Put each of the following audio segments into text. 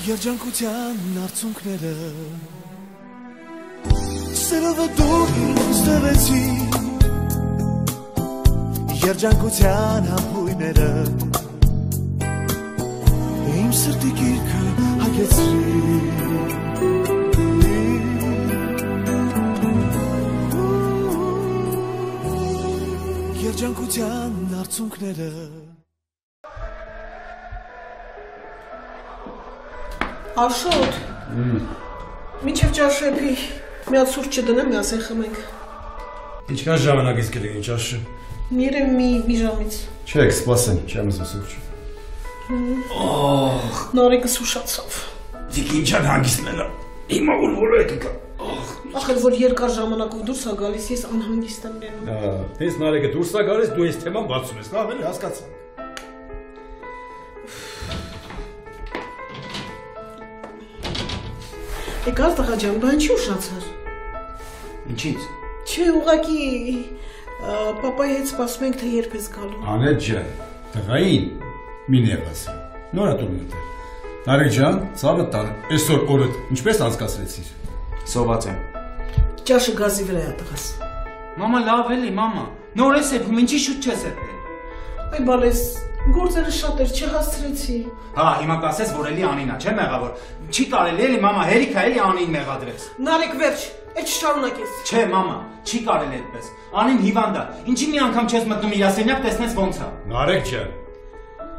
Երջանկության արցունքները Սերովը դու ինձ տվեցի Երջանկության համբույները Իմ սրտի գիրքը հագեցրի Երջանկության արցունքները Աշոտ, մինչև ճաշեպի մի հատ սուրճ չդնեմ, միասին խմենք։ Ինչքան ժամանակից կլինի ճաշը։ Երևի մի ժամից։ Չեք, սպասեն, չեմ ուզում սուրճ։ Նարեկս ուշացավ։ Դիք ինչան հանգիստն է, հիմա որ եկա։ Ախր որ երկար ժամանակով դուրս ա գալիս, ես անհանգիստ եմ լինում։ Տես Նարեկը դուրս ա գալիս, դու այս թեման բացում ես, լավ էլի հասկացա։ Եկար տղա ջան, բա ինչի ուշացար։ Ինչից։ Չէ, ուղղակի պապայի հետ սպասում ենք, թե երբ ես գալու։ Անետ ջան, տղային մի ներվասի, նոր ա տուն մտել։ Նարեկ ջան, ծավը տան, այսօր օրդ ինչպես անցկացրեցիր։ Սոված եմ։ Ճաշը գազի վրա է տղաս։ Մամա լավ էլի, մամա, նոր ես եփում, ինչի շուտ չես եփել։ Այ բալես, գործերը շատ էր, չհասցրեցի։ Հա, հիմա կասես, որ էլի Անինա, չէ մեղավոր։ Չի կարելի էլի, մամա, հերիքա էլի Անին մեղադրես։ Նարեկ վերջ, այդ չշարունակես։ Չէ, մամա, չի կարելի այդպես։ Անին հիվանդ է, ինչի մի անգամ չես մտնում իր ասենյակ, տեսնես ոնց է։ Նարեկ ջան,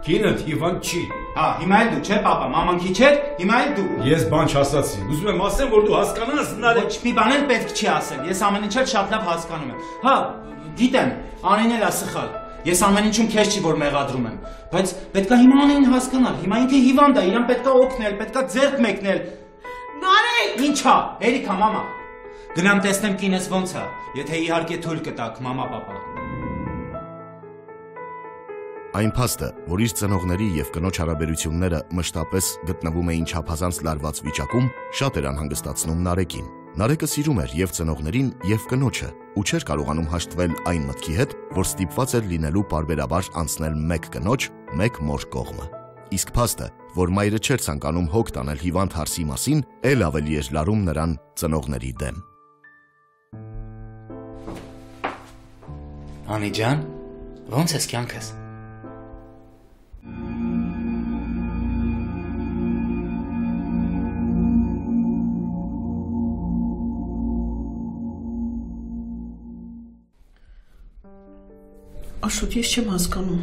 կինդ հիվանդ չի։ Հա, հիմա էլ դու, չէ, պապա, մաման քիչ էր, հիմա էլ դու։ Ես բան չասացի, ուզում եմ ասեմ, որ դու հասկանաս, Նարեկ։ Ոչ մի բան էլ պետք չի ասել, ես ամեն ինչ էլ շատ լավ հասկանում եմ։ Հա, գիտեմ, Անին էլ է սխալ։ Ես ամեն ինչում քեզ չի որ մեղադրում եմ, բայց պետքա հիմա Անին հասկանալ, հիմա ինքը հիվանդ է, իրան պետքա օգնել, պետքա ձեռք մեկնել։ Նարեկ! Ինչա, հերիքա, մամա։ Գնամ տեսնեմ կինս ոնց է, եթե իհարկե թույլ կտաք, մամա, պապա։ Այն փաստը, որ իր ծնողների եւ կնոջ հարաբերությունները մշտապես գտնվում էին չափազանց լարված վիճակում, շատ էր անհանգստացնում Նարեկին։ Նարեկը սիրում էր եւ ծնողներին եւ կնոջը ու չէր կարողանում հաշտվել այն մտքի հետ, որ ստիպված էր լինելու պարբերաբար անցնել մեկ կնոջ, մեկ մոր կողմը։ Իսկ փաստը, որ մայրը չէր ցանկանում հոգ տանել հիվանդ հարսի մասին, ել ավելի էր լարում նրան ծնողների դեմ։ Անի ջան, ոնց ես կյանքս։ Աշոտ, ես չեմ հասկանում։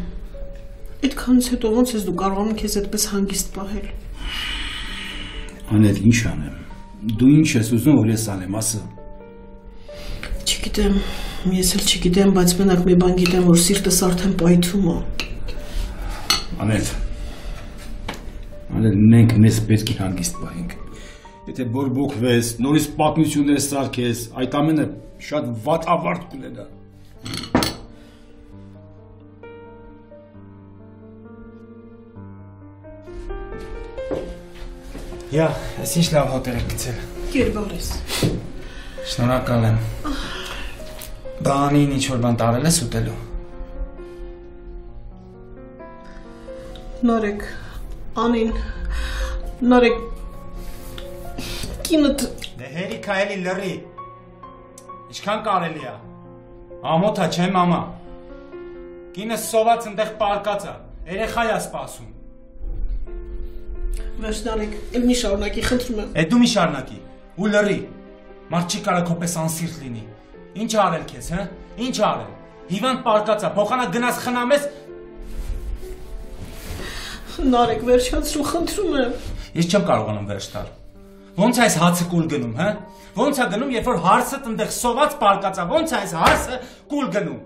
Այդքանից հետո ոնց ես դու կարողանում քեզ այդպես հանգիստ պահել։ Անետ, ինչ անեմ։ Դու ինչ ես ուզում, որ ես անեմ, ասա։ Չգիտեմ, ես էլ չգիտեմ, բայց մենակ մի բան գիտեմ, որ սիրտս արդեն պայթում է։ Անետ, մենք մեզ պետք է հանգիստ պահենք։ Եթե բորբոքվես, նորից պատմություններ սարքես, այդ ամենը շատ վատ ավարտ կունենա։ Յա, ես ինչ լավ հոտեր եք գցել։ Կերբար ես։ Շնորհակալ եմ։ Բա Անին ինչ որ բան տարել ես ուտելու։ Նարեկ, Անին, Նարեկ, կինդ… Դե հերիքա էլի լրի։ Ինչքան կարելի է։ Ամոթա չէ մամա։ Կինս սոված ընդեղ պարկած է, երեխա է սպասում։ Վերջ Նարեկ, էլ մի շարունակի, խնդրում եմ։ Է դու մի շարունակի, ու լրի։ Մարդ չի կարող քո պես անսիրտ լինի։ Ինչ արել քեզ, հա? Ինչ արել։ Հիվանդ պարկած է, փոխանակ գնաս խնամես։ Նարեկ, վերջացրու, խնդրում եմ։ Ես չեմ կարողանում վերջ տալ։ Ոնց է այս հացը կուլ գնում, հա? Ոնց է գնում, երբ որ հարսդ ընդեղ սոված պարկած է, ոնց է այս հարսը կուլ գնում։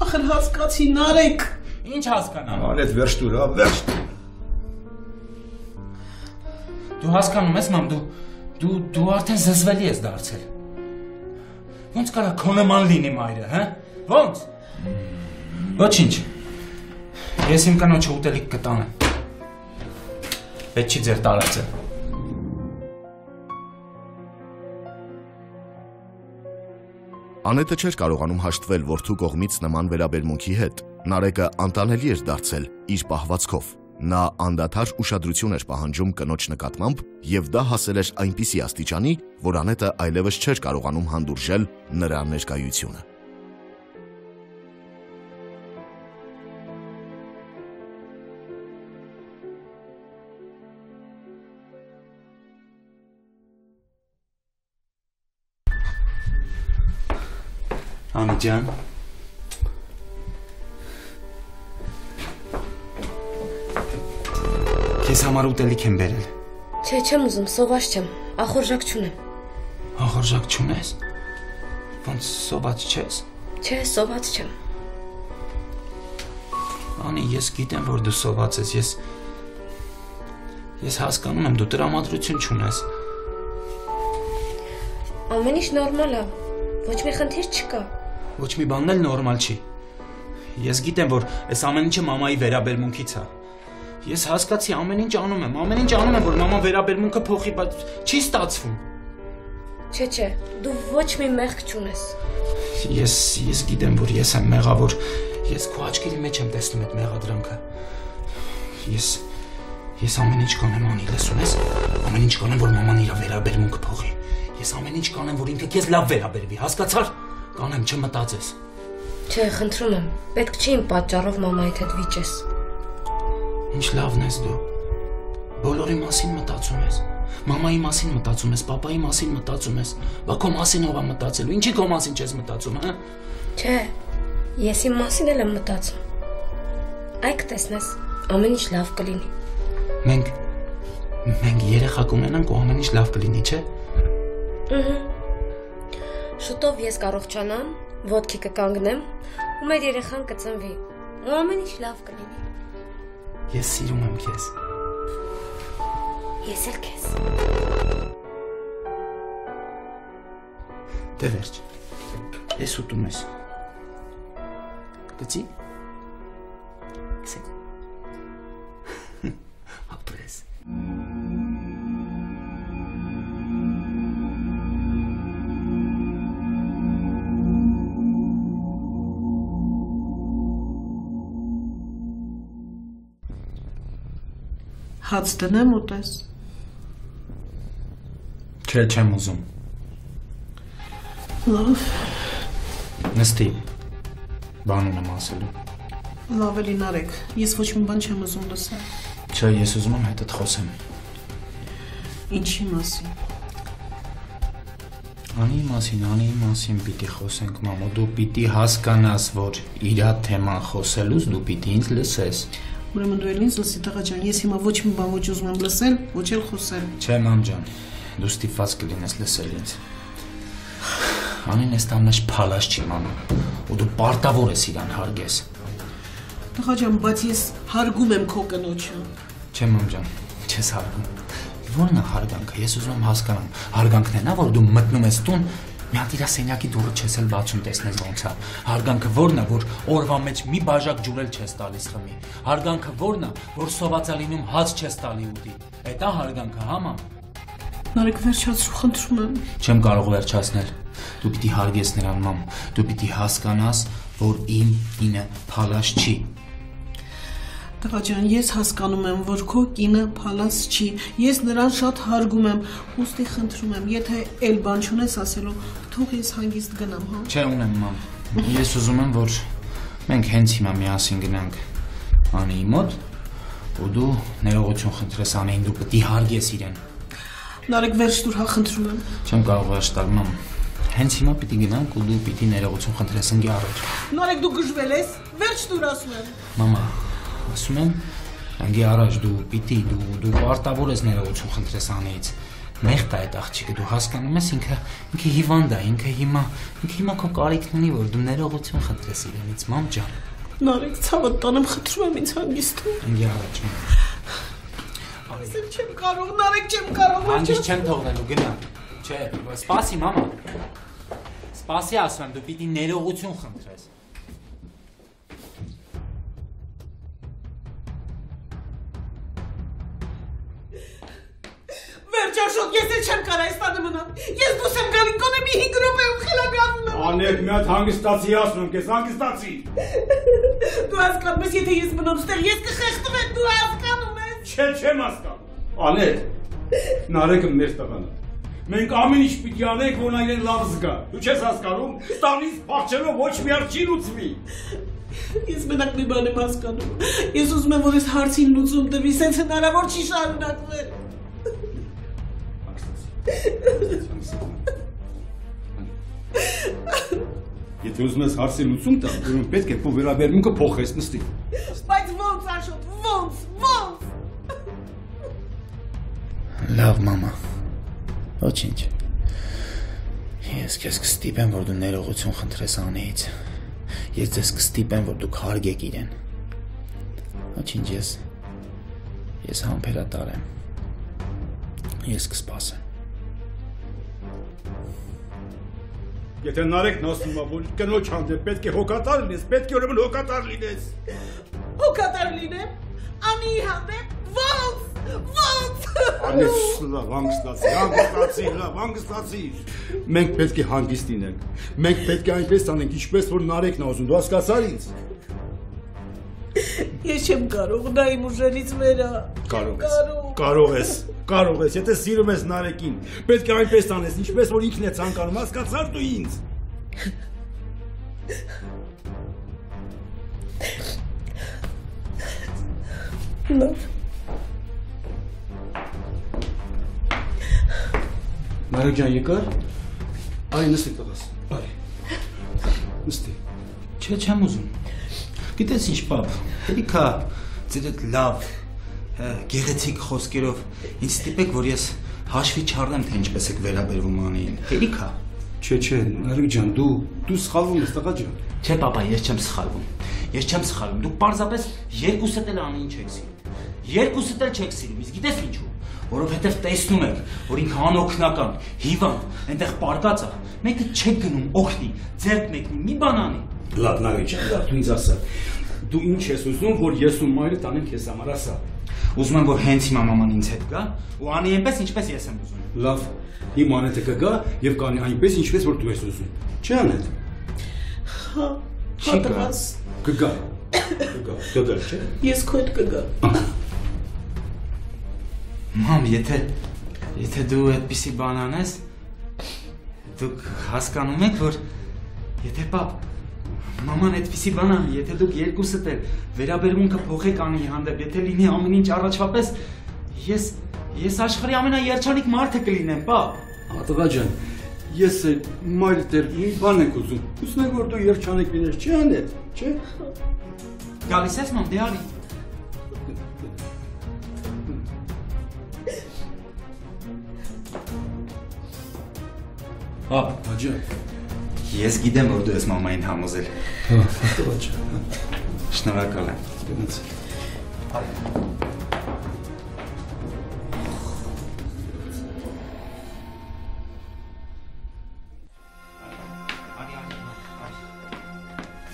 Ախր հասկացի, Նարեկ։ Ինչ հասկանամ։ Անետ, վերջ տուր, հա, վերջ տուր։ Դու հասկանում ես, մամ, դու արդեն զզվելի ես դարձել։ Ոնց կարա քո նման լինի մայրը, հա? Ոնց։ Ոչինչ։ Ես իմ կնոջը ուտելիք կտանեմ։ Պետք չի ձեր տարածը։ Անետը չէր կարողանում հաշտվել որդու կողմից նման վերաբերմունքի հետ։ Նարեկը անտանելի էր դարձել իր պահվածքով։ Նա անդադար ուշադրություն էր պահանջում կնոջ նկատմամբ եւ դա հասել էր այնպիսի աստիճանի, որ Անետը այլևս չէր կարողանում հանդուրժել նրա ներկայությունը։ Անի ջան, քեզ համար ուտելիք եմ բերել։ Չէ, չեմ ուզում, սոված չեմ, ախորժակ չունեմ։ Ախորժակ չունես։ Ոնց սոված չես։ Չէ, սոված չեմ։ Անի, ես գիտեմ, որ դու սոված ես, ես հասկանում եմ, դու տրամադրություն չունես։ Ամեն ինչ նորմալ է, ոչ մի խնդիր չկա։ Ոչ մի բանն էլ նորմալ չի։ Ես գիտեմ, որ այս ամեն ինչը մամայի վերաբերմունքից է։ Ես հասկացի, ամեն ինչ անում եմ, որ մաման վերաբերմունքը փոխի, բայց չի ստացվում։ Չէ, դու ոչ մի մեղք չունես։ Ես գիտեմ, որ ես եմ մեղավոր, ես քո աչքերի մեջ եմ տեսնում այդ մեղադրանքը։ Ես ամեն ինչ կանեմ, Անի, լսում ես։ Ամեն ինչ կանեմ, որ մաման իր վերաբերմունքը փոխի։ Ես ամեն ինչ կանեմ, որ ինքը քեզ լավ վերաբերվի, հասկացար։ Կանեմ, չմտածես։ Չէ, խնդրում եմ, պետք չի իմ պատճառով մամայիդ հետ վիճես։ Ինչ լավն ես դու։ Բոլորի մասին մտածում ես։ Մամայի մասին մտածում ես, պապայի մասին մտածում ես։ Բա քո մասին ով է մտածելու։ Ինչի քո մասին չես մտածում, հա։ Չէ, ես իմ մասին էլ եմ մտածում։ Այ կտեսնես, ամեն ինչ լավ կլինի։ Մենք երեխա կունենանք ու ամեն ինչ լավ կլինի, չէ։ Շուտով ես կառողջանամ, ոտքի կկանգնեմ ու մեր երեխան կծնվի ու ամեն ինչ լավ կլինի։ Ես սիրում եմ քեզ։ Ես էլ քեզ։ Դե վերջ։ Ես ուտում ես։ Գցի։ Գցի։ Ապրես։ Հաց դնեմ ուտես։ Չէ, չեմ ուզում։ Լավ, Նստի։ Բան ունեմ ասելու։ լավ էլի Նարեկ, ես ոչ մի բան չեմ ուզում լսել։ Չէ, ես ուզում եմ հետդ խոսեմ։ Ինչի մասին։ Անի մասին պիտի խոսենք, մամա, դու պիտի հասկանաս, որ իրա թեման խոսելուց դու պիտի ինձ լսես։ Ուրեմն դու էլ ինձ լսի տղա ջան, ես հիմա ոչ մի բան ոչ ուզում եմ լսել, ոչ էլ խոսել։ Չէ, մամ ջան, դու ստիպված կլինես լսել ինձ։ Անին այս տաննաշ փալաշ չի մամա, ու դու պարտավոր ես իրան հարգես։ Տղա ջան, բայց ես հարգում եմ քո կնոջը։ Չէ, մամ ջան, չես հարգում։ Ո՞րն է հարգանքը, ես ուզում եմ հասկանամ, հարգանքն է նա, որ դու մտնում ես տուն, մի հատ իրա սենյակի դուռը չես էլ բացում տեսնես ոնց է։ Հարգանքը ո՞րն է, որ օրվա մեջ մի բաժակ ջուր էլ չես տալիս խմի։ Հարգանքը ո՞րն է, որ սոված է լինում հաց չես տալի ուտի։ Էդ է հարգանքը, հա մամ։ Նարեկ վերջացրու, խնդրում եմ։ Չեմ կարող վերջացնել։ Դու պիտի հարգես նրան, մամ։ Դու պիտի հասկանաս, որ իմ կինը փալաշ չի։ Տղա ջան, ես հասկանում եմ, որ քո կինը փալաս չի։ Ես նրան շատ հարգում եմ, ուստի խնդրում եմ, եթե էլ բան չունես ասելու, թող ես հանգիստ գնամ, հա։ Չէ, ունեմ, մամ։ Ես ուզում եմ, որ մենք հենց հիմա միասին գնանք Անիի մոտ, ու դու ներողություն խնդրես Անիին, դու պիտի հարգես իրեն։ Նարեկ վերջ դուր, հա, խնդրում եմ։ Չեմ կարող վերջ տալ, մամ։ Հենց հիմա պիտի գնանք ու դու պիտի ներողություն խնդրես ընկի առաջ։ Նարեկ դու գժվել ես, վերջ դուր ասում եմ։ Մամա, ասում եմ, ընկի առաջ դու պիտի, դու պարտավոր ես ներողություն խնդրես Անիից։ Մեղտ է այդ աղջիկը, դու հասկանում ես, ինքը հիվանդ է, ինքը հիմա քո կարիքն ունի, որ դու ներողություն խնդրես իրենից, մամ ջան։ Նարեկ, ցավը տանեմ, խնդրում եմ ինձ հանգիստ։ Ընկի առաջ։ Ասեմ չեմ կարող, Նարեկ, չեմ կարող։ Հանգիստ չեմ թողնելու, գնա։ Չէ, սպասի, մամա։ Սպասի, ասում եմ, դու պիտի ներողություն խնդրես։ Վերջաշոտ, ես էլ չեմ կարող այս տանը մնալ։ Ես դուրս եմ գալի գոնե մի 5 րոպեում խելագարվում եմ։ Անետ, մի հատ հանգստացի ասում ես, հանգստացի։ Դու հասկանում ես, եթե ես մնամ ստեղ, ես կխեղդվեմ, դու հասկանում ես։ Չէ, չեմ հասկանում։ Անետ, Նարեկը մեր տղան է։ Մենք ամեն ինչ պիտի անենք, որ նա իրեն լավ զգա։ Դու չես հասկանում, տանից փախչելով ոչ մի արդ չի լուծվի։ Ես մենակ մի բան եմ հասկանում։ Ես ուզում եմ, որ այս հարցին լուծում տվի, սենց հնարավոր չի շարունակվել։ Եթե ուզում ես հարցի լուծում տալ, ուրեմն պետք է քո վերաբերմունքը փոխես, նստի։ Բայց ո՞նց, Աշոտ, ո՞նց։ Լավ, մամա։ Ոչինչ։ Ես քեզ կստիպեմ, որ դու ներողություն խնդրես Անեից։ Ես ձեզ կստիպեմ, որ դուք հարգեք իրեն։ Ոչինչ, ես համբերատար եմ։ Ես կսպասեմ։ Եթե Նարեկն ասում է, որ կնոջ հանդեպ պետք է հոգատար լինես, պետք է ուրեմն հոգատար լինես։ Հոգատար լինեմ, Անիի հանդեպ, ո՞նց։ Անես, լավ, հանգստացի։ Մենք պետք է հանգիստ լինենք։ Մենք պետք է այնպես անենք, ինչպես որ Նարեկն է ուզում, դու հասկացար ինձ։ Ես չեմ կարող, դա իմ ուժերից վեր է։ Կարող ես, եթե սիրում ես Նարեկին, պետք է այնպես անես, ինչպես որ ինքն է ցանկանում, հասկացար դու ինձ։ Լավ։ Նարեկ ջան, եկար։ Արի նստի տղաս, արի։ Նստի։ Չէ, չեմ ուզում։ Գիտես ինչ, պապ, հերիքա ձեր այդ լավ, գեղեցիկ խոսքերով ինձ ստիպեք, որ ես հաշվի չառնեմ, թե ինչպես եք վերաբերվում Անիին։ Հերիքա։ Չէ, Նարեկ ջան, դու սխալվում ես, տղա ջան։ Չէ, պապա, ես չեմ սխալվում։ Դուք պարզապես երկուսդ էլ Անիին չեք սիրում։ Երկուսդ էլ չեք սիրում, իսկ գիտես ինչու։ Որովհետև տեսնում եք, որ ինքը անօգնական, հիվանդ, այնտեղ պարկած է, մեկը չեք գնում օգնի, ձեռք մեկնի, մի բան անի։ Լավ, Նարեկ ջան, լավ, դու ինձ ասա։ Դու ինչ ես ուզում, որ ես ու մայրդ անենք քեզ համար, ասա։ Ուզում եմ, որ հենց հիմա մաման ինձ հետ գա ու անի այնպես, ինչպես ես եմ ուզում։ Լավ, հիմա Անետը կգա եւ կանի այնպես, ինչպես որ դու ես ուզում։ Չէ՞ Անետ։ Հա, տղաս։ Կգա, չէ՞։ Ես քո հետ կգա։ Մամ, եթե դու այդպիսի բան անես, դուք հասկանում եք, որ եթե պապ, մաման այդպիսի բան անի, եթե դուք երկուսդ էլ վերաբերմունքը փոխեք Անիի հանդեպ, եթե լինի ամեն ինչ առաջվա պես, ես աշխարհի ամենաերջանիկ մարդը կլինեմ, պապ։ Տղա ջան, ես մայրդ մի բան եք ուզում։ Ուզում եք որ դու երջանիկ լինես, չէ՞ Անետ, չէ՞։ Գալիս ես մամ, դե արի։ Տղա ջան։ Ես գիտեմ, որ դու ես մամային համոզել։ Տղա ջան։ Շնորհակալ եմ։ Գնացի։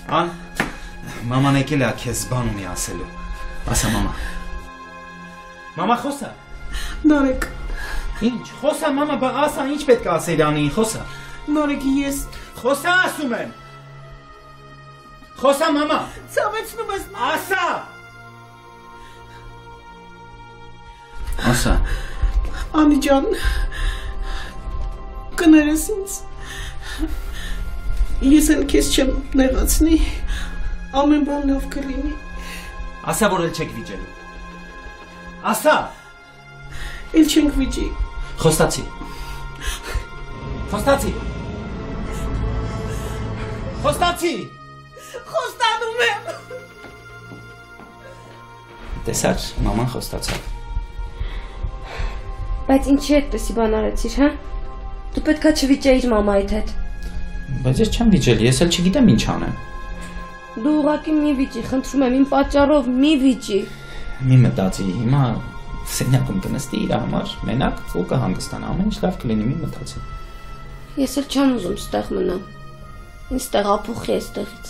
Ան, մաման եկել է քեզ բան ունի ասելու։ Ասա մամա։ Մամա խոսա։ Նարեկ։ Ինչ, խոսա մամա, ասա ինչ պետք է ասել Անիին, խոսա։ Նարեկ, ես Խոսա ասում եմ։ Խոսա մամա։ ցավեցնում ես նա։ Ասա։ Անի ջան, կներես ինձ։ Ես էլ քեզ չեմ նեղացնի, ամեն բան լավ կլինի։ Ասա, որ էլ չեք վիճելու։ Ասա։ Էլ չենք վիճի։ Խոստացի։ Խոստանում եմ։ Տեսար, մաման խոստացավ։ Բայց ինչի այդպեսի բան արեցիր, հա? Դու պետքա չվիճեիր մամայիդ հետ։ Բայց ես չեմ վիճել, ես էլ չգիտեմ ինչ անեմ։ Դու ուղղակի մի վիճի, խնդրում եմ, իմ պատճառով մի վիճի։ Մի մտածի, հիմա սենյակում կնստի իր համար, մենակ ու կհանգստանա, ամեն ինչ լավ կլինի, մի մտածի։ Ես էլ չեմ ուզում ստեղ մնամ։ Ինձ տեղափոխի այստեղից։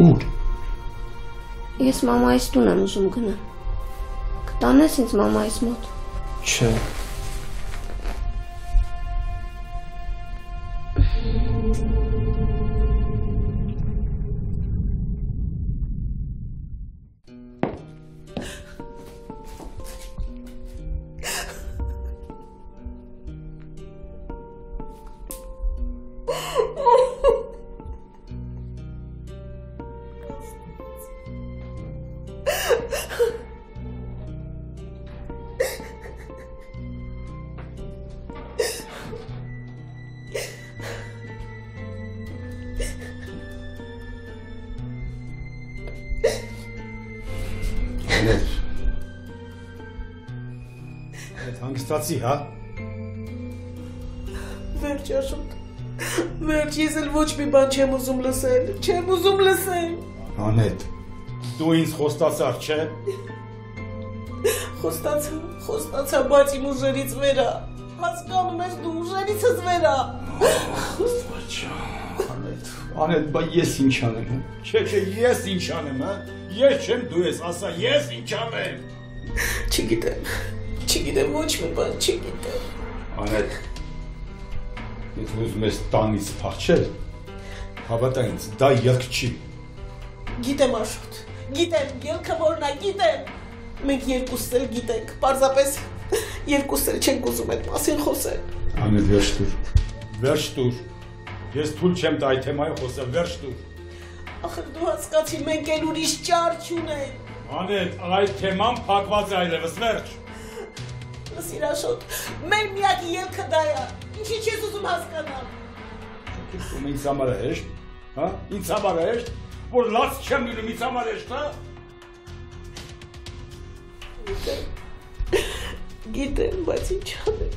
Ուր։ Ես մամայիս տուն եմ ուզում գնալ։ Կտանես ինձ մամայիս մոտ։ Չէ։ Այդ հանգստացի, հա։ Վերջ Աշոտ, վերջ, ես էլ ոչ մի բան չեմ ուզում լսել, չեմ ուզում լսել։ Անետ, դու ինձ խոստացար, չէ։ Խոստացա, բայց իմ ուժերից վերա, հասկանում ես դու ուժերիցս վերա։ Անետ, բա ես ինչ անեմ, չէ, ես ինչ անեմ, հա։ Ես չեմ, դու ես, ասա, ես ինչ անեմ։ Չգիտեմ, ոչ մի բան չգիտեմ։ Անետ, ես ուզում ես տանից փախչել, հավատա ինձ, դա ելք չի։ Գիտեմ Աշոտ, գիտեմ, ելքը որն է, գիտեմ։ Մենք երկուսս էլ գիտենք, պարզապես երկուսս էլ չենք ուզում այդ մասին խոսել։ Անետ, վերջ տուր, ես թույլ չեմ տա այդ թեմայով խոսել, վերջ տուր։ Ախր դու հասկացի, մենք էլ ուրիշ ճար չունենք։ Անետ, այդ թեման փակված է այլևս, վերջ։ Լսիր Աշոտ, մեր միակ ելքը դա է, ինչի չես ուզում հասկանալ։ Ում ինձ համար է հեշտ, հա, ինձ համար է հեշտ, որ լաց չեմ լինում ինձ համար հեշտ, հա։ Գիտեմ, բայց ինչ անեմ։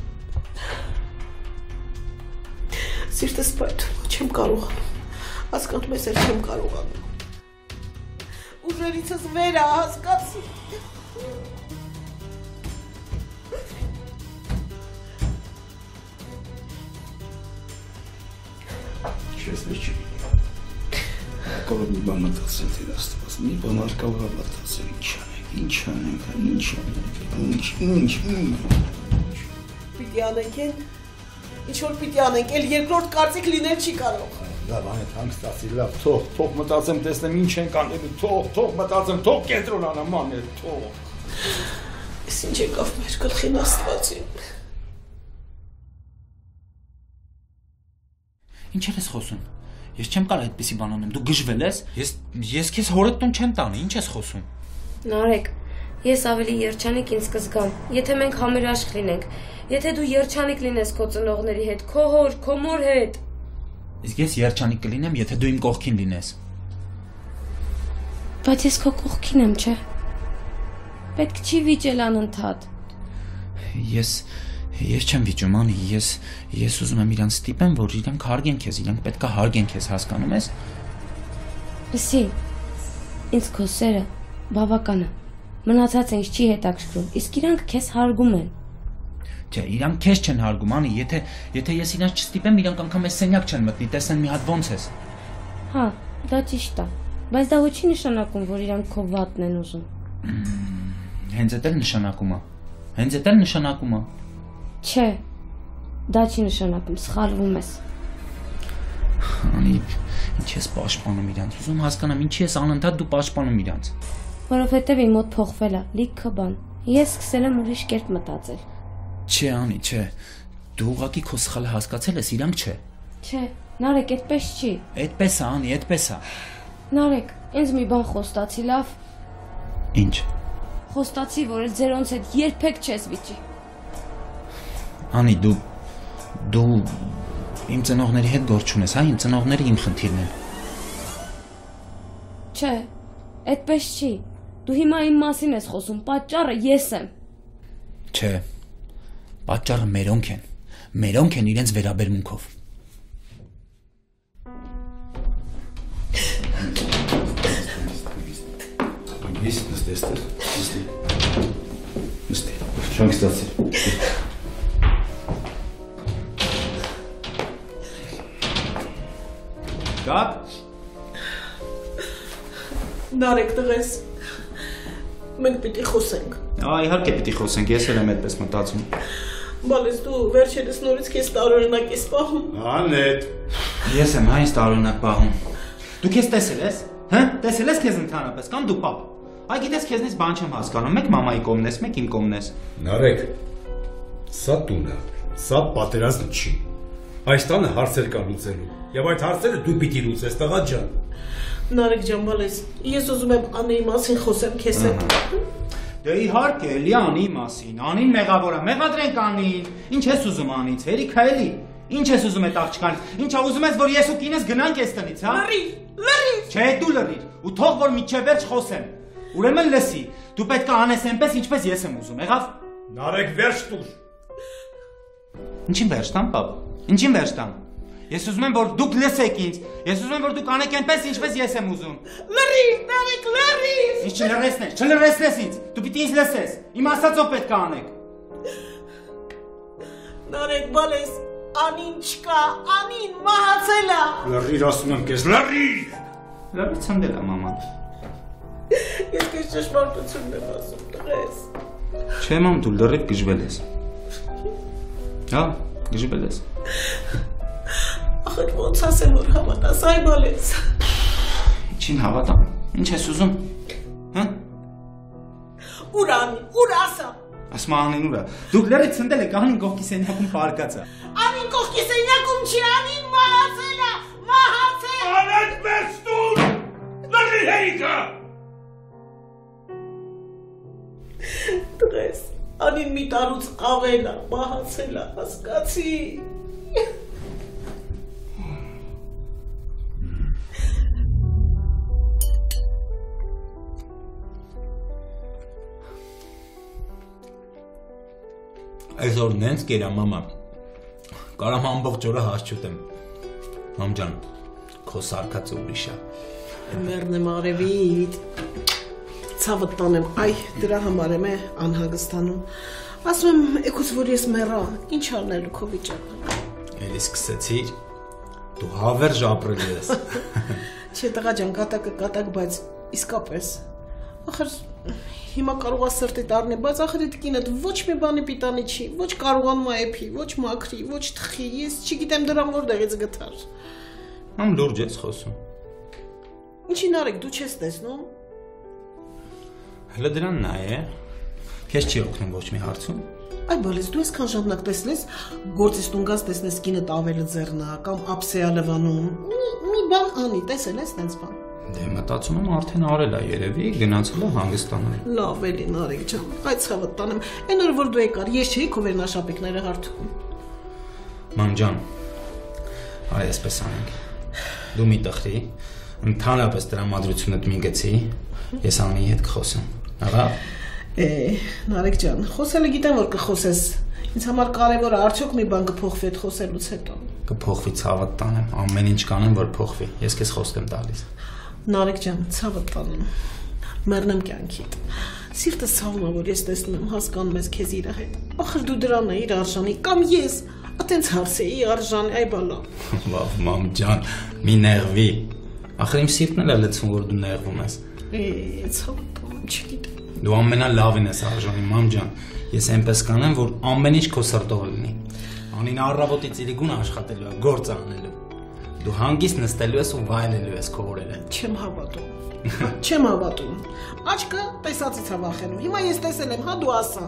Սիրտս պայթում, չեմ կարողանում, հասկանում ես էլ չեմ կարողանում։ Ուժերիցս վեր է, հասկացի։ Չես վեր չի լինի։ Կարող մի բան մտածել դիր աստված, մի բան արկավոր մտածել, ինչ անենք։ Պիտի անենք են, ինչ-որ պիտի անենք, էլ երկրորդ կարծիք լինել չի կարող։ Լավ, Անետ, հանգստացի, լավ, թող մտածեմ, տեսնեմ ինչ ենք անելու, թող մտածեմ, թող կենտրոնանամ, Անետ, թող։ Ես ինչ եկավ մեր գլխին աստվածին։ Ինչ ես խոսում։ Ես չեմ կարող այդպիսի բան անեմ։ Դու գժվել ես։ Ես քեզ հորդ տուն չեմ տանի։ Ինչ ես խոսում։ Նարեկ, ես ավելի երջանիկ ինձ կզգամ, եթե մենք համերաշխ լինենք, եթե դու երջանիկ լինես քո ծնողների հետ, քո հոր, քո մոր հետ։ Իսկ ես երջանիկ կլինեմ, եթե դու իմ կողքին լինես։ Բայց ես քո կողքին եմ, չէ։ Պետք չի վիճել անընդհատ։ Ես չեմ վիճում, Անի, ես ուզում եմ իրանց ստիպեմ, որ իրանք հարգեն քեզ, իրանք պետքա հարգեն քեզ, հասկանում ես։ Լսի, ինձ քո սերը բավական է։ Մնացածը ինձ չի հետաքրքրում, իսկ իրանք քեզ հարգում են։ Չէ, իրանք քեզ չեն հարգում, Անի, եթե ես իրանց չստիպեմ, իրանք անգամ այս սենյակ չեն մտնի, տեսնեն մի հատ ոնց ես։ Հա, դա ճիշտ է, բայց դա ոչ չի նշանակում, որ իրանք քո վատն են ուզում։ Հենց էդ էլ նշանակում է։ Չէ, դա չի նշանակում, սխալվում ես։ Անի, ինչ ես պաշտպանում իրանց, ուզում հասկանամ, ինչի ես անընդհատ դու պաշտպանում իրանց։ Որովհետև իմ մոտ փոխվել է, լիքը բան։ Ես սկսել եմ ուրիշ կերպ մտածել։ Չէ, Անի, չէ։ Դու ուղղակի քո սխալը հասկացել ես, իրանք չէ։ Չէ, Նարեկ, այդպես չի։ Այդպես է, Անի, այդպես է։ Նարեկ, ինձ մի բան խոստացի, լավ։ Ինչ։ Խոստացի, որ էլ ձերոնց հետ երբեք չես վիճի։ Անի, դու իմ ծնողների հետ գործ չունես, հա, իմ ծնողները իմ խնդիրն են։ Չէ, այդպես չի։ Դու հիմա իմ մասին ես խոսում, պատճառը ես եմ։ Չէ, պատճառը մերոնք են իրենց վերաբերմունքով։ Նստի, չհանգստացի։ Գա՞տ։ Նարեկ տղես, մենք պիտի խոսենք։ Իհարկե պիտի խոսենք, ես էլ եմ այդպես մտածում։ Բալես դու վերջերս նորից քեզ տարօրինակ ես պահում։ Անետ։ Ես եմ հա ինձ տարօրինակ պահում։ Դու քեզ տեսել ես, հա? Տեսել ես քեզ ընդհանրապես կամ դու պապ։ Այ գիտես քեզնից բան չեմ հասկանում, մեկ մամայի կողմն ես, մեկ իմ կողմն ես։ Նարեկ, սա տուն է, սա պատերազմ չի։ Այս տանը հարցեր կան լուծելու, եւ այդ հարցերը դու պիտի լուծես, տղա ջան։ Նարեկ ջան, բալես, ես ուզում եմ Անեի մասին խոսեմ քեզ հետ։ Դե իհարկե, էլի Անի մասին, Անին մեղավոր է, մեղադրենք Անին։ Ինչ ես ուզում Անից, հերիքա էլի։ Ինչ ես ուզում այդ աղջկանից։ Ինչա ուզում ես, որ ես ու կինս գնանք այս տնից, հա։ Լրիր։ Չէ, դու լրիր, ու թող որ միջև վերջ խոսեմ։ Ուրեմն լսի, Դու պետք է անես այնպես, ինչպես ես եմ ուզում, եղավ։ Նարեկ վերջ տուր։ Ինչին վերջ տամ, պապ։ Ինչին վերջ տամ։ Ես ուզում եմ, որ դուք լսեք ինձ։ Ես ուզում եմ, որ դուք անեք այնպես, ինչպես ես եմ ուզում։ Լրի, Նարեկ, լրի։ Ինչ չլրեսնես ինձ։ Դու պիտի ինձ լսես։ Իմ ասածով պետք է անեք։ Նարեկ, բալես, անին չկա, անին մահացել է։ Լրիր ասում եմ քեզ, լրիր։ Լրի ցնդել է մաման։ Ես քեզ ճշմարտությունն եմ ասում, տղես։ Չէ, մամ, դու լրիվ գժվել ես։ Հա, գժվել ես։ Ախր ոնց ասեմ, որ հավատաս, այ բալես։ Ինչին հավատամ։ Ինչ ես ուզում։ Հա։ Ուր անի, ուր ասա։ Ասում անին ուրա։ Դուք լրիվ ցնդել եք, անին կողքի սենյակում պարկած է։ Անին կողքի սենյակում չի, անին մահացել է, մահացել։ Անեք վերջ տուր։ Լրիր հերիքը։ Տղես, անին մի տարուց ավել է, մահացել է, հասկացի։ Այսօր նենց կերա, մամա։ Կարամ ամբողջ օրը հաս չուտեմ։ Մամ ջան, քո սարքածը ուրիշ է։ Մեռնեմ արևիտ։ Ցավը տանեմ, այ դրա համար եմ անհագստանում։ Ասում եմ, եկուց որ ես մեռա, ինչ անելու քո վիճակը։ Էլի սկսեցիր։ Դու հավերժ ապրել ես։ Չէ, տղա ջան, կատակը կատակ, բայց իսկապես։ Ախր հիմա կարող է սրտիդ առնի, բայց ախր այդ կինդ ոչ մի բանի պիտանի չի, ոչ կարողանում է էփի, ոչ մաքրի, ոչ թխի, ես չգիտեմ դրան որտեղից գտար։ Մամ լուրջ ես խոսում։ Ինչի Նարեկ, դու չես տեսնում։ Հələ դրան նայ է։ Քեզ չի օգնում ոչ մի հարցում։ Այ բալես, դու այսքան ժամանակ տեսնես, գործից տունգած տեսնես կինդ ավելը ձեռնա կամ ափսեա լվանում։ Մի բան անի, տեսել ես տենց բան։ Դե մտածում եմ արդեն արել է երևի, գնացել է հանգստանալ։ Լավ էլի Նարեկ ջան, այդ ցավը տանեմ։ Այն օր որ դու եկար, ես չէի քո վերնաշապիկները հարթում։ Մամ ջան, այ այսպես անենք։ Դու մի տխրի, ընդհանրապես տրամադրությունդ մի գցի, ես անի հետ կխոսեմ։ Ահա։ Նարեկ ջան, խոսելը գիտեմ որ կխոսես։ Ինձ համար կարևոր է արդյոք մի բան կփոխվի այդ խոսելուց հետո։ Կփոխվի ցավդ տանեմ, ամեն ինչ կանեմ որ փոխվի։ Ես քեզ խոսք եմ տալիս։ Նարեկ ջան, ցավը տանեմ։ Մեռնեմ կյանքիդ։ Սիրտս ցավում է որ ես տեսնում եմ հասկանում ես քեզ իր հետ։ Ախր դու դրան էիր արժանի կամ ես։ Այտենց հարց էի արժանի, այ բալա։ Վավ, մամ ջան, մի նեղվի։ Ախր իմ սիրտն էլ է լցվում որ դու նեղվում ես։ Ցավը տանեմ, չգիտեմ։ Դու ամենալավին ես արժանի, մամ ջան։ Ես այնպես կանեմ որ ամեն ինչ քո սրտով լինի։ Անին առավոտից իրիկուն աշխատելու է, գործ անելու։ Դու հանգիստ նստելու ես ու վայելելու ես քո օրերը։ Չեմ հավատում։ Չեմ հավատում։ Աչքը տեսածից է վախենում։ Հիմա ես տեսել եմ, հա դու ասա։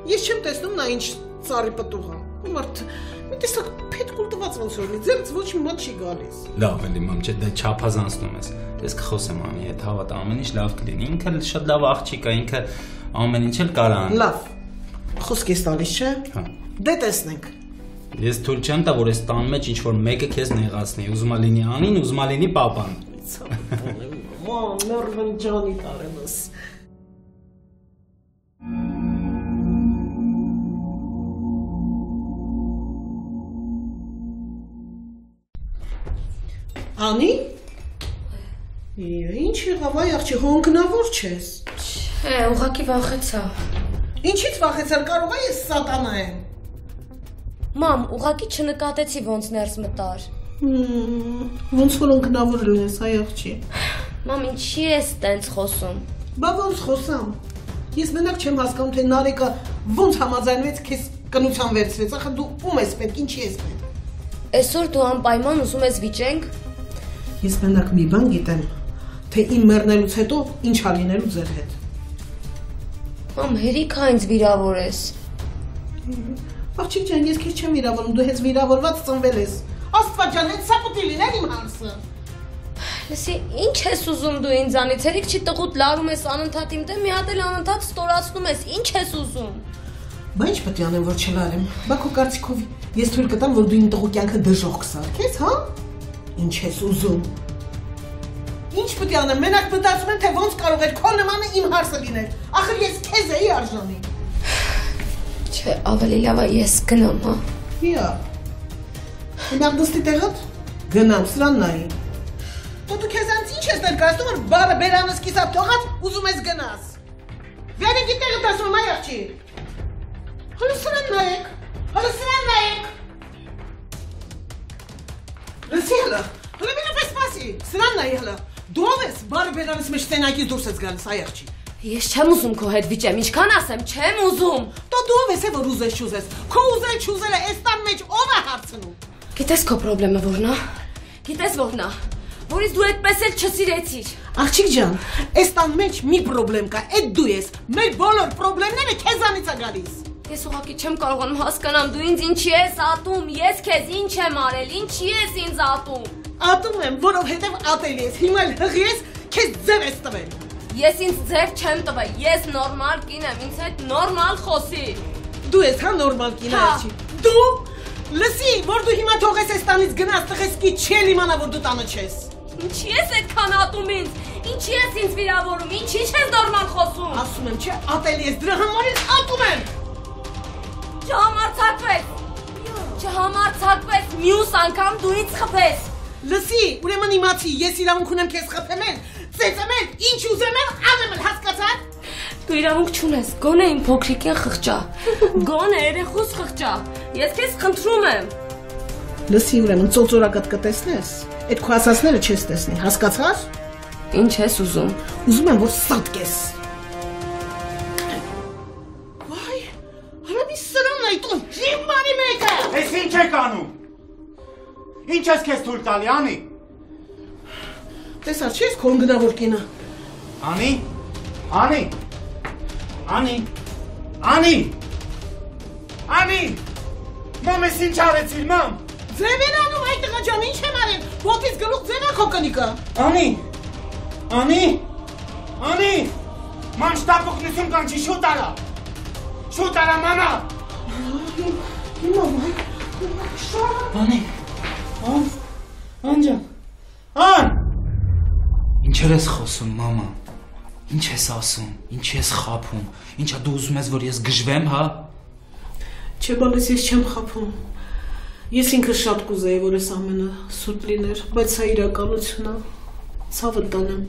Ես չեմ տեսնում նա ինչ ծառի պտուղ է։ Մարդ մի տեսակ փետկուլ տված ոնց որ մի ձերից ոչ մի բան չի գալիս։ Լավ էլի մամ, չէ, դե չափազանցնում ես։ Ես կխոսեմ անի հետ, հավատա, ամեն ինչ լավ կլինի։ Ինքը շատ լավ աղջիկ է, ինքը ամեն ինչ էլ կարա անի։ Լավ։ Խոսք ես տալիս, չէ։ Հա։ Դե տեսնենք։ Ես թույլ չեմ տա որ այս տան մեջ ինչ որ մեկը քեզ նեղացնի, ուզում է լինի անին, ուզում է լինի պապան։ Ման, նորմալ ջանի տարեմս։ Անի։ Ինչ եղավ այ աղջի, հոնգնավոր չես։ Չէ, ուղղակի վախեցա։ Ինչից վախեցար, կարող է ես սատանա եմ։ Մամ, ուղղակի չնկատեցի ոնց ներս մտար։ Ոնց որ հոնգնավոր լինես այ աղջի։ Մամ, ինչի ես տենց խոսում։ Բա ոնց խոսամ։ Ես մենակ չեմ հասկանում թե Նարեկը ոնց համաձայնվեց քեզ կնության վերցվեց, ախր դու ում ես պետք, ինչի ես պետք։ Այսօր դու անպայման ուզում ես վիճենք։ Ես մենակ մի բան գիտեմ, թե իմ մեռնելուց հետո ինչ ա լինելու ձեր հետ։ Մամ, հերիք ինձ վիրավորես։ Աղջիկ ջան, ես քեզ չեմ վիրավորում, դու հենց վիրավորված ծնվել ես։ Աստված ջան, այդ սա պիտի լիներ իմ հարցը։ Լսի, ինչ ես ուզում դու ինձանից, հերիք չի տղուտ լարում ես անընդհատ իմ դեմ, մի հատ էլ անընդհատ ստորացնում ես, ինչ ես ուզում։ Բա ինչ պետք է անեմ, որ չլարեմ։ Բա քո կարծիքով ես թույլ կտամ, որ դու իմ տղու կյանքը դժոխք սարքես, հա։ Ինչ ես ուզում։ Ինչ պետք է անեմ, մենակ մտածում եմ, թե ոնց կարող էր քո նմանը իմ հարսը լինել։ Ախր ես քեզ էի արժանի։ Չէ, ավելի լավ է ես գնամ, հա։ Իա։ Հիմա դստի տեղդ գնամ, սրան նայի։ Դու քեզանց ինչ ես ներկայացնում, որ բարը բերանս կիսա թողած, ուզում ես գնաս։ Վերեք տեղդ ասում եմ, այ աղջի։ Հələ սրան նայեք։ Հələ սրան նայեք։ Լսի հələ։ Հələ մենա պես սպասի։ Սրան նայի հələ։ Դու ով ես բարը բերանս մեջ ստենակից դուրս ես գալիս, այ աղջի։ Ես չեմ ուզում քո հետ վիճեմ, ինչքան ասեմ, չեմ ուզում։ Դու ով ես է որ ուզես չուզես։ Քո ուզել չուզելը էստան մեջ ով է հարցնում։ Գիտես քո խնդրեմը որն է։ Գիտես որն է։ Որից դու այդպես էլ չսիրեցիր։ Աղջիկ ջան, էստան մեջ մի խնդրեմ կա, այդ դու ես։ Մեր բոլոր խնդիրները քեզանից է գալիս։ Ես ուղղակի չեմ կարողանում հասկանալ դու ինձ ինչի ես ատում, ես քեզ ինչ եմ արել, ինչի ես ինձ ատում։ Ատում եմ, որովհետև ատել ես, հիմա հղի ես, քեզ ձև ես տվել։ Ես ինձ ձև չեմ տվել, ես նորմալ կին եմ, ինձ հետ նորմալ խոսի։ Դու ես հա նորմալ կին աղջի։ Դու լսի, որ դու հիմա թողես էստանից գնաս տղեսկի չել իմանա որ դու տանը չես։ Ինչի ես այդքան ատում ինձ։ Ինչի ես ինձ վիրավորում, ինչի չես նորմալ խոսում։ Ասում եմ, չէ, ատել ես, դրա համար ես ատում եմ։ Չհամարձակվես։ Չհամարձակվես, մյուս անգամ դու ինձ խփես։ Լսի, ուրեմն իմացի, ես իրավունք ունեմ քեզ խփել, ծեծել, ինչ ուզեմ անեմ, հասկացա՞ր։ Դու իրավունք չունես, գոնե իմ փոքրիկին խղճա։ Գոնե երեխուս խղճա։ Ես քեզ խնդրում եմ։ Լսի, ուրեմն ծոծորակդ կտեսնես, այդ քո ասածները չես տեսնի, հասկացա՞ր։ Ինչ ես ուզում։ Ուզում եմ որ սատկես։ Վայ, հրամի սրանն այդ ջիմանի մեկը։ Ես ինչ եք անում։ Ինչ ես քեզ թույլ տալի, Անի։ Տեսար չես քո գնավոր կինը։ Անի։ Անի։ Անի։ Անի։ Անի։ Մամ ես ինչ արեցիր, մամ։ Ձև են անում այդ տղա ջան, ինչ եմ արել։ Ոտից գլուխ ձև է քո կնիկը։ Անի։ Անի։ Անի։ Ման շտապօգնություն կանչի, շուտ արա։ Շուտ արա, մամա։ Հիմա Անի։ Անջան։ Ան։ Ինչեր ես խոսում, մամա։ Ինչ ես ասում, ինչ ես խափում, ինչա դու ուզում ես որ ես գժվեմ, հա։ Չէ, բալես ես չեմ խափում։ Ես ինքս շատ կուզեի, որ այս ամենը սուտ լիներ, բայց սա իրականություն է։ Ցավը տանեմ։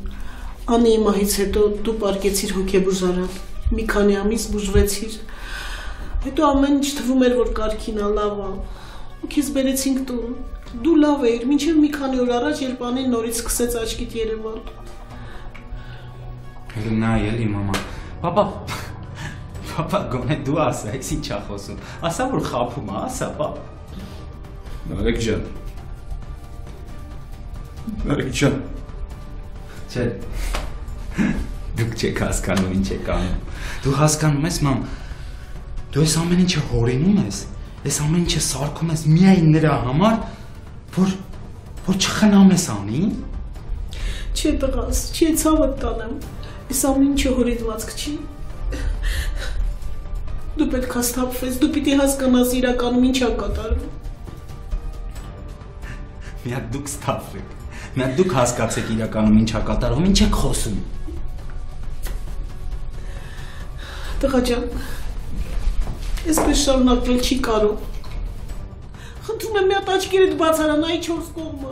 Անի իմահից հետո դու պարկեցիր հոգեբուժարան։ Մի քանի ամիս բուժվեցիր։ Հետո ամեն ինչ թվում էր, որ կարքին է, լավ է։ Ու քեզ բերեցինք տուն։ Դու լավ էիր, մինչև մի քանի օր առաջ, երբ Անին նորից սկսեց աչքիդ երևալ։ Նա էլի մամա։ Պապա, գոնե դու ասա, ես ինչ ա խոսում։ Ասա որ խափում է, ասա, պապա։ Նարեկ ջան։ Նարեկ ջան։ Չէ։ Դուք չեք հասկանում ինչ եք անում։ Դու հասկանում ես, մամ, դու այս ամեն ինչը հորինում ես, այս ամեն ինչը սարքում ես միայն նրա համար, որ չխնամես Անին։ Չէ տղաս, չէ ցավը տանեմ, այս ամեն ինչը հորինվածք չի։ Դու պետք է սթափվես, դու պիտի հասկանաս իրականում ինչ է կատարվում։ Մի հատ դուք սթափվեք, մի հատ դուք հասկացեք իրականում ինչ է կատարվում, ինչ եք խոսում։ Տղա ջան, այսպես շարունակվել չի կարող։ Խնդրում եմ մի հատ աչքերդ բաց արա, նայի 4 կողմը։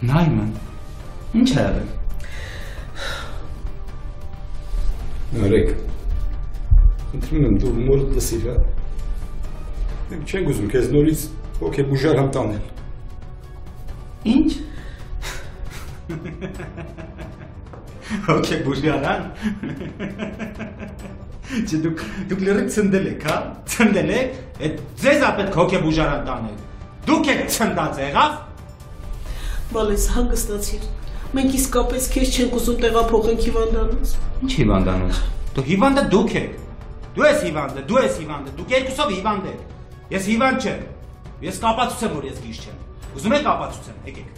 Նայման, ինչ է եղել։ Նարեկ, խնդրում եմ դու մորդ լսիր, հա։ Մենք չենք ուզում քեզ նորից հոգեբուժար համ տանել։ Ինչ։ Հոգեբուժարան։ Չէ դուք լրիվ ցնդել եք, հա։ Ցնդել եք, այդ ձեզ ա պետք հոգեբուժարան տանել։ Դուք եք ցնդած եղավ։ Բալես հանգստացիր։ Մենք իսկապես քեզ չենք ուզում տեղափոխենք հիվանդանոց։ Ինչ հիվանդանոց։ Դու հիվանդը դուք եք։ Դու ես հիվանդը, դու ես հիվանդը, դուք երկուսով հիվանդ եք։ Ես հիվանդ չեմ։ Ես կապացուցեմ որ ես գիժ չեմ։ Ուզում եք կապացուցեմ, եկեք։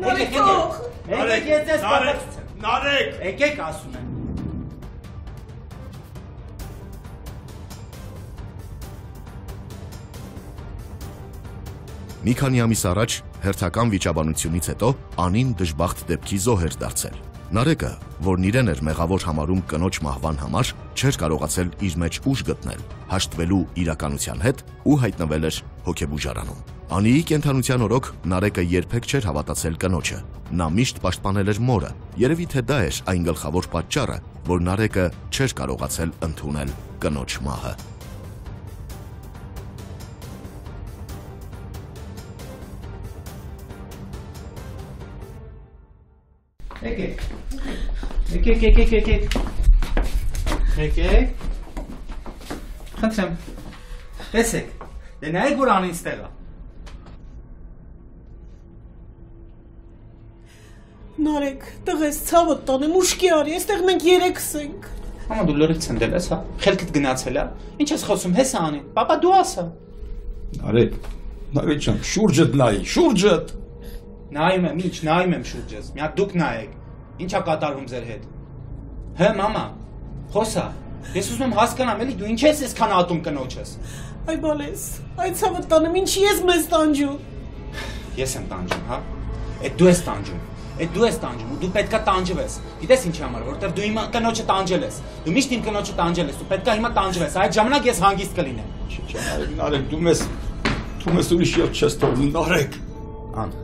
Նարեկ, Եկեք ես ձեզ կապացուցեմ։ Նարեկ, Եկեք ասում եմ։ Մի քանի ամիս առաջ հերթական վիճաբանությունից հետո Անին դժբախտ դեպքի զոհ էր դարձել։ Նարեկը, որն իրեն էր մեղավոր համարում կնոջ մահվան համար, չէր կարողացել իր մեջ ուժ գտնել, հաշտվելու իրականության հետ ու հայտնվել էր հոգեբուժարանում։ Անիի կենդանության օրոք Նարեկը երբեք չէր հավատացել կնոջը։ Նա միշտ պաշտպանել էր մորը, երևի թե դա էր այն գլխավոր պատճառը, որ Նարեկը չէր կարողացել ընդունել կնոջ մահը։ Եկեք։ Խնդրեմ։ Տեսեք։ Դե նայեք որ Անին ստեղ է։ Նարեկ, տղես ցավդ տանեմ, ուշքի արի, այստեղ մենք երեքս ենք։ Մամա դու լրիվ ցնդել ես, հա։ Խելքդ գնացել է։ Ինչ ես խոսում, հեսա Անին։ Պապա դու ասա։ Նարեկ ջան, շուրջդ նայի, շուրջդ։ Նայում եմ, ինչ, նայում եմ շուրջս։ Մի հատ դուք նայեք։ Ինչ է կատարվում ձեր հետ։ Հե, մամա, խոսա։ Ես ուզում եմ հասկանամ, էլի դու ինչ ես այսքան ատում կնոջս։ Այ բալես, այդ ցավդ տանեմ, ինչի ես մեզ տանջում։ Ես եմ տանջում, հա։ Այդ դու ես տանջում։ Այդ դու ես տանջում ու դու պետքա տանջվես։ Գիտես ինչի համար, որովհետև դու իմ կնոջը տանջել ես։ Դու միշտ իմ կնոջը տանջել ես, դու պետքա հիմա տանջվես։ Այդ ժամանակ ես հանգիստ կլինեմ։ Նարեկ, դու մեզ ուրիշ երբ չես թողնում, Նարեկ։ Ան,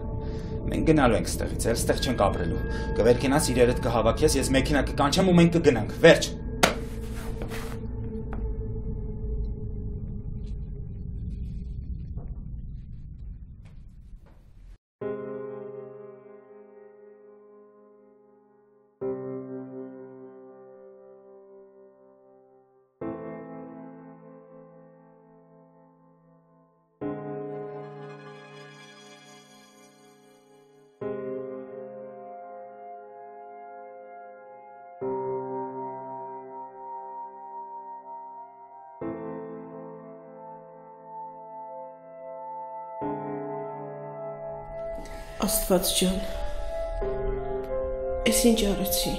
մենք գնալու ենք ստեղից, էլ ստեղ չենք ապրելու։ Կվերքենաս իրերդ կհավաքես, ես մեքենա կկանչեմ ու մենք կգնանք։ Վերջ։ Աստված ջան, ես ինչ արեցի,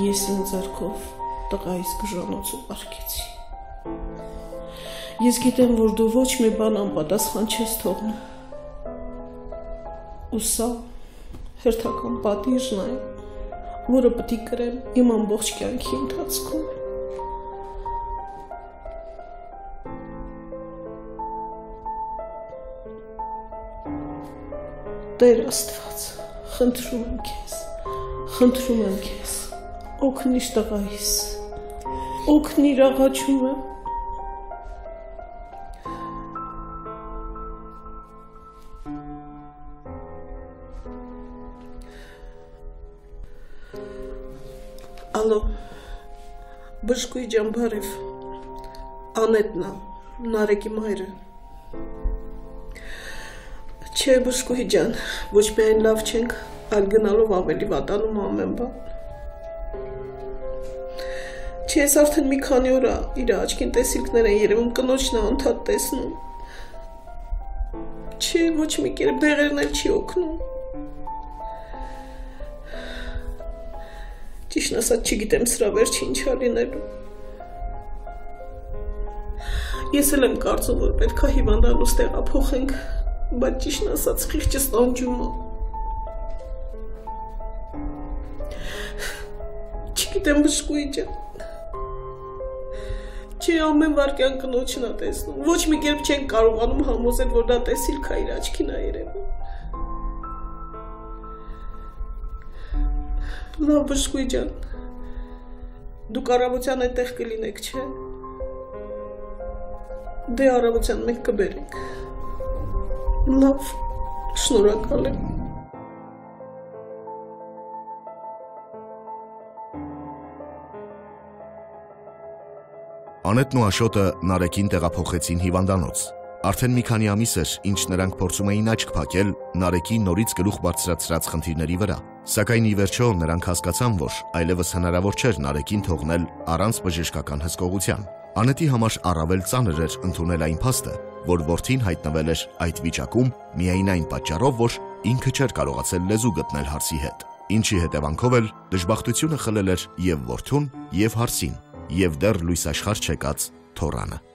ես իմ ձեռքով տղայիս գժանոցը պարկեցի, ես գիտեմ, որ դու ոչ մի բան անպատասխան չես թողնում, ու սա հերթական պատիժն է, որը պտի կրեմ իմ ամբողջ կյանքի ընթացքում, Տեր Աստված, խնդրում եմ քեզ, օգնիր տղայիս, օգնիր աղաչում եմ։ Ալո, բժշկուի ջան, բարև, Անետն է, Նարեկի մայրը։ Չէ, բժշկուհի ջան, ոչ միայն լավ չենք, այլ գնալով ավելի վատանում ամեն բան։ Չէ, ես արդեն մի քանի օր իր աչքին տեսիլքներ են երևում, կնոջն է անդադ տեսնում։ Չէ, ոչ մի կերպ դեղերն էլ չի օգնում։ Ճիշտն ասած չգիտեմ սրա վերջը ինչ է լինելու։ Ես էլ եմ կարծում, որ պետք է հիվանդանոց տեղափոխենք, բայց ճիշտն ասած խիղճս տանջում է։ Չգիտեմ բժշկուհի ջան։ Չի ամեն վարքյան կնոջն է տեսնում։ Ոչ մի կերպ չենք կարողանում համոզել, որ դա տեսիլք է իր աչքին է երևում։ Լավ բժշկուհի ջան։ Դուք առավոտյան այդտեղ կլինեք, չէ՞։ Դե առավոտյան մենք կբերենք։ Լավ, շնորհակալ եմ։ Անետն ու Աշոտը Նարեկին տեղափոխեցին հիվանդանոց։ Արդեն մի քանի ամիս էր, ինչ նրանք փորձում էին աչք փակել Նարեկի նորից գլուխ բարձրացրած խնդիրների վրա, սակայն ի վերջո նրանք հասկացան, որ այլևս հնարավոր չէր Նարեկին թողնել առանց բժշկական հսկողության։ Անետի համար առավել ծանր էր ընդունել այն փաստը, որ որդին հայտնվել էր այդ վիճակում միայն այն պատճառով, որ ինքը չէր կարողացել լեզու գտնել հարսի հետ, ինչի հետևանքով էլ դժբախտությունը խլել էր եւ որդուն, եւ հարսին, եւ դեռ լույս աշխարհ չեկած թոռանը։